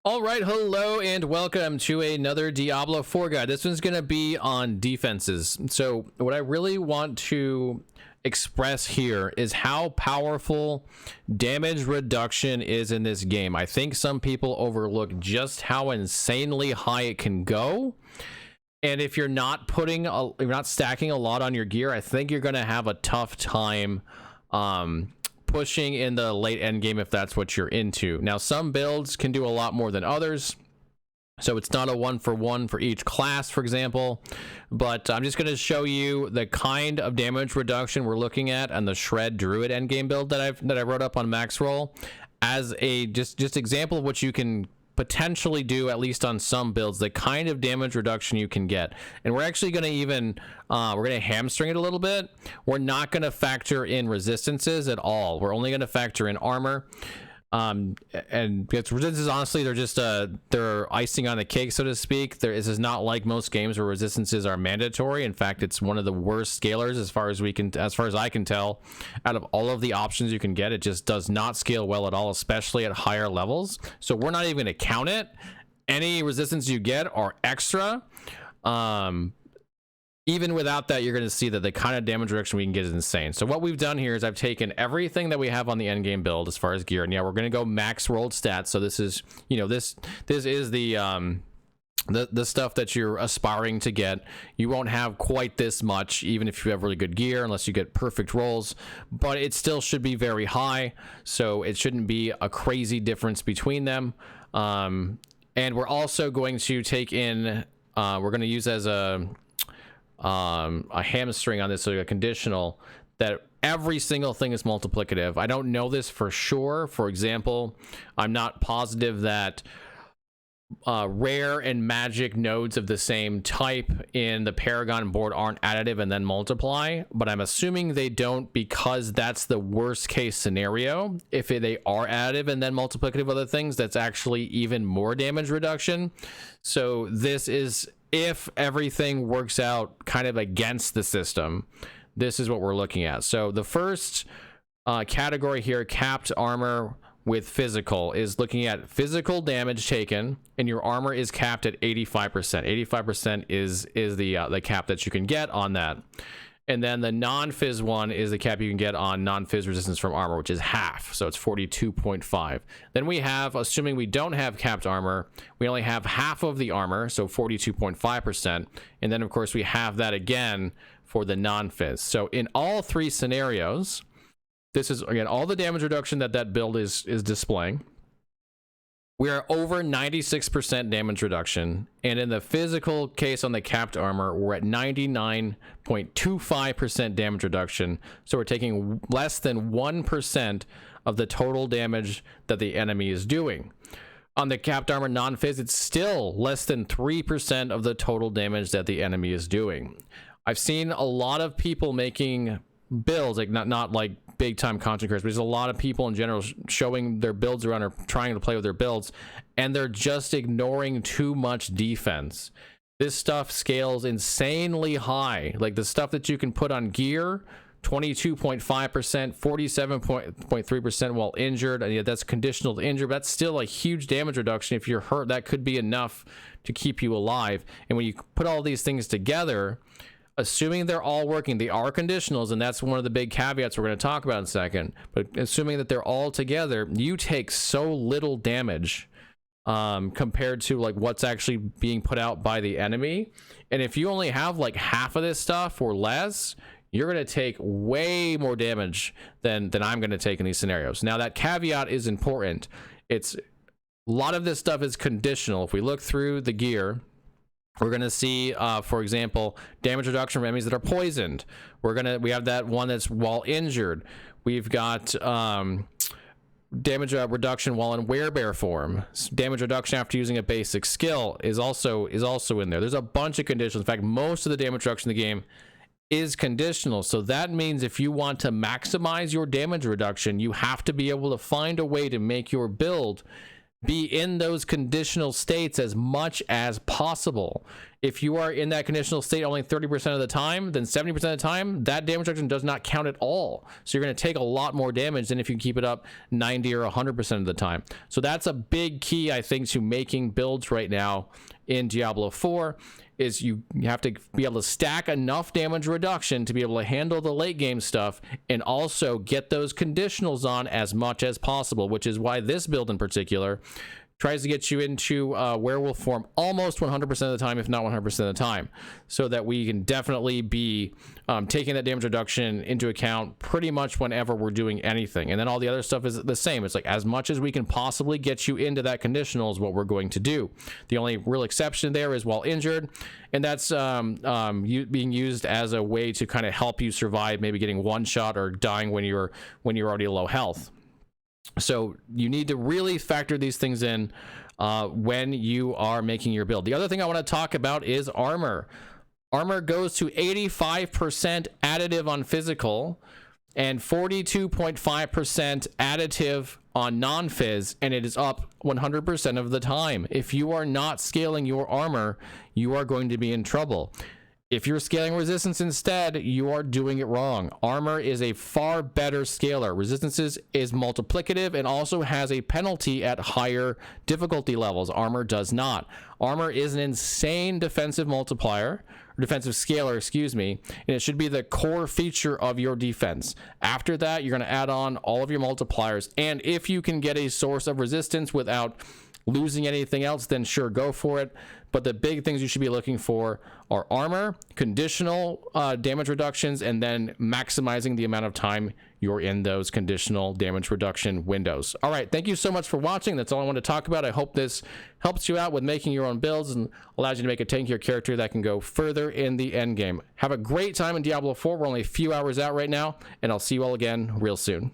All right, hello and welcome to another Diablo 4 guide. This one's going to be on defenses. So what I really want to express here is how powerful damage reduction is in this game. I think some people overlook just how insanely high it can go. And if you're not stacking a lot on your gear, I think you're going to have a tough time pushing in the late end game if that's what you're into. Now, some builds can do a lot more than others, so it's not a one-for-one for each class, for example, but I'm just going to show you the kind of damage reduction we're looking at on the Shred Druid endgame build that I wrote up on Max Roll as a just example of what you can potentially do, at least on some builds, the kind of damage reduction you can get. And we're actually going to even we're going to hamstring it a little bit. We're not going to factor in resistances at all. We're only going to factor in armor. And it's resistances, honestly, they're just they're icing on the cake, so to speak. This is not like most games where resistances are mandatory. In fact, it's one of the worst scalers as far as I can tell. Out of all of the options you can get, it just does not scale well at all, especially at higher levels. So we're not even going to count it. Any resistance you get are extra. Even without that, you're going to see that the kind of damage reduction we can get is insane. So what we've done here is I've taken everything that we have on the endgame build as far as gear, and yeah, we're going to go max rolled stats. So this is, this is the stuff that you're aspiring to get. You won't have quite this much, even if you have really good gear, unless you get perfect rolls, but it still should be very high. So it shouldn't be a crazy difference between them. And we're also going to take in, we're going to use as a hamstring on this, so a conditional that every single thing is multiplicative. I don't know this for sure. For example, I'm not positive that rare and magic nodes of the same type in the Paragon board aren't additive and then multiply, but I'm assuming they don't, because that's the worst case scenario. If they are additive and then multiplicative of other things, that's actually even more damage reduction. So this is, if everything works out kind of against the system, this is what we're looking at. So the first category here, capped armor with physical, is looking at physical damage taken, and your armor is capped at 85%. 85% is the cap that you can get on that. And then the non-fizz one is the cap you can get on non-fizz resistance from armor, which is half. So it's 42.5. Then we have, assuming we don't have capped armor, we only have half of the armor, so 42.5%. And then, of course, we have that again for the non-fizz. So in all three scenarios, this is, again, all the damage reduction that build is displaying. We are over 96% damage reduction, and in the physical case on the capped armor, we're at 99.25% damage reduction. So we're taking less than 1% of the total damage that the enemy is doing. On the capped armor non-fizz, it's still less than 3% of the total damage that the enemy is doing. I've seen a lot of people making builds, like not like big time content creators, but there's a lot of people in general showing their builds around or trying to play with their builds, and they're just ignoring too much defense. This stuff scales insanely high. Like the stuff that you can put on gear, 22.5%, 47.3% while injured, and yet that's conditional to injure, but that's still a huge damage reduction. If you're hurt, that could be enough to keep you alive. And when you put all these things together, assuming they're all working, they are conditionals, and that's one of the big caveats we're going to talk about in a second, but assuming that they're all together, you take so little damage compared to like what's actually being put out by the enemy. And if you only have like half of this stuff or less, you're going to take way more damage than I'm going to take in these scenarios. Now, that caveat is important. It's a lot of this stuff is conditional. If we look through the gear, we're going to see, for example, damage reduction from enemies that are poisoned. We have that one that's while injured. We've got damage reduction while in werebear form. Damage reduction after using a basic skill is also in there. There's a bunch of conditions. In fact, most of the damage reduction in the game is conditional. So that means if you want to maximize your damage reduction, you have to be able to find a way to make your build be in those conditional states as much as possible. If you are in that conditional state only 30% of the time, then 70% of the time, that damage reduction does not count at all. So you're going to take a lot more damage than if you keep it up 90 or 100% of the time. So that's a big key, I think, to making builds right now in Diablo 4, is you have to be able to stack enough damage reduction to be able to handle the late game stuff and also get those conditionals on as much as possible, which is why this build in particular tries to get you into werewolf form almost 100% of the time, if not 100% of the time, so that we can definitely be taking that damage reduction into account pretty much whenever we're doing anything. And then all the other stuff is the same. It's like as much as we can possibly get you into that conditional is what we're going to do. The only real exception there is while injured, and that's being used as a way to kind of help you survive, maybe getting one shot or dying when you're already low health. So you need to really factor these things in when you are making your build. The other thing I want to talk about is armor. Armor goes to 85% additive on physical and 42.5% additive on non-phys, and it is up 100% of the time. If you are not scaling your armor, you are going to be in trouble. If you're scaling resistance instead, you are doing it wrong. Armor is a far better scaler. Resistances is multiplicative and also has a penalty at higher difficulty levels. Armor does not. Armor is an insane defensive multiplier, or defensive scaler, excuse me, and it should be the core feature of your defense. After that, you're going to add on all of your multipliers, and if you can get a source of resistance without losing anything else, then sure, go for it. But the big things you should be looking for are armor, conditional damage reductions, and then maximizing the amount of time you're in those conditional damage reduction windows. All right, thank you so much for watching. That's all I want to talk about. I hope this helps you out with making your own builds and allows you to make a tankier character that can go further in the end game. Have a great time in Diablo 4. We're only a few hours out right now, and I'll see you all again real soon.